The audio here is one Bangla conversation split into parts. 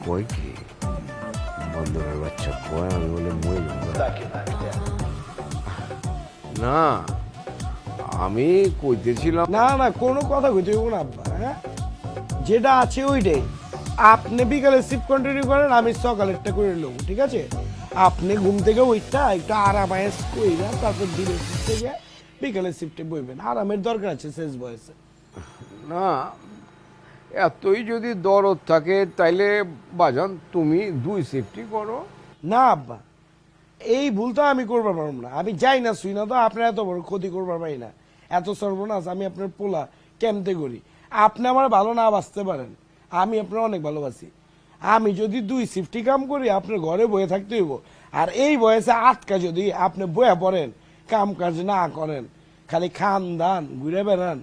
কয় কি বন্দরের বাচ্চা কয় আমি বলে মই না আমি কইতেছিলাম না না কোনো কথা কইতে হইব না আব্বা। হ্যাঁ, যেটা আছে ওইটাই। আপনি বিকালে শিফট কন্টিনিউ করেন, আমি সকালেরটা করে নেবো, ঠিক আছে? আপনি ঘুম থেকে ওইটা একটু আরামায়েস কইরা তারপর দিনের শিফট থেকে বিকালের শিফটে বইবেন। আরামের দরকার আছে শেষ বয়সে। না এতই যদি দরদ থাকে তাইলে বাজান তুমি 2 শিফটই করো। না আব্বা, এই ভুল তো আমি করবার পারব না। আমি যাই না শুই না তো আপনার এত বড় ক্ষতি করবার পারি না। এত সর্বনাশ আমি আপনার পোলা কেমতে করি। আপনি আমার ভালো না বাঁচতে পারেন, আমি আপনার অনেক ভালোবাসি। আমি যদি 2 শিফটি কাম করি আপনার ঘরে বয়ে থাকতে হইব। আর এই বয়সে আটকা যদি আপনি বয়া পড়েন, কাম কাজ না করেন, খালি খান দান ঘুরে বেড়ান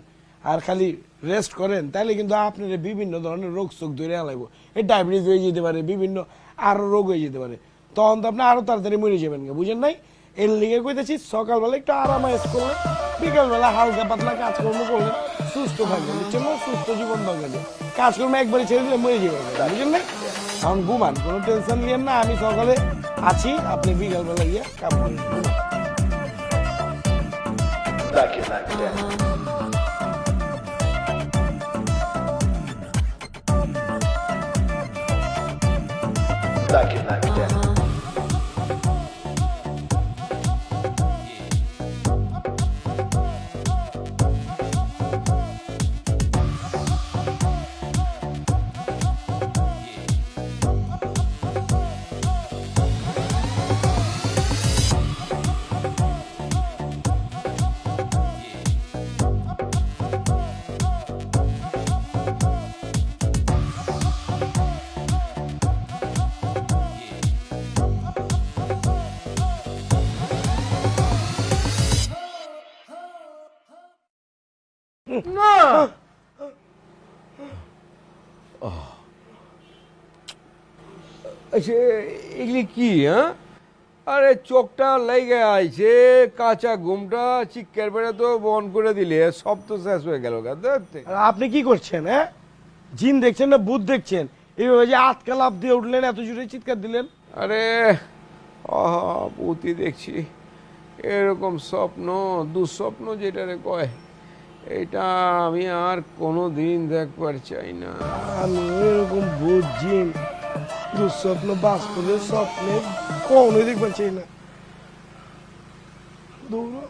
আর খালি রেস্ট করেন, তাহলে কিন্তু আপনার বিভিন্ন ধরনের রোগ শোক ধরে আলাইব। এই ডায়াবেটিস হয়ে যেতে পারে, বিভিন্ন আরো রোগ হয়ে যেতে পারে। তখন তো আপনি আরো তাড়াতাড়ি মরে যাবেন, বুঝেন নাই? এর লিগে কইতেছি সকালবেলা একটু আরামায়েস করলেন, বিকালবেলা হালকা পাতলা কাজকর্ম করলেন, সুস্থ থাকবেন, বুঝছেন না? সুস্থ জীবন দরকার। কাজকর্ম একবারে ছেড়ে দিলে মরে যাবেন, বুঝেন নাই? এখন ঘুমান, কোনো টেনশন নিয়েন না। আমি সকালে আছি, আপনি বিকালবেলা গিয়ে কাম করেন। না আচ্ছা এগুলি কি? হ্যাঁ, আরে চোখটা লেগে আইছে, কাঁচা ঘুমটা চিৎকার বেড়ে তো বন করে দিলে সব তো শেষ হয়ে গেল। আর আপনি কি করছেন? হ্যাঁ, জিন দেখছেন না ভূত দেখছেন? এইভাবে যে আটকা লাভ দিয়ে উঠলেন, এত জোরে চিৎকার দিলেন। আরে ভূতই দেখছি। এরকম স্বপ্ন দুঃস্বপ্ন যেটারে কয়, এটা আমি আর কোনো দিন দেখবার চাই না। আমি এরকম ভূত জিন দুঃস্বপ্ন বাস্তবের স্বপ্নে কখনোই দেখবার চাই না। দৌড়ো।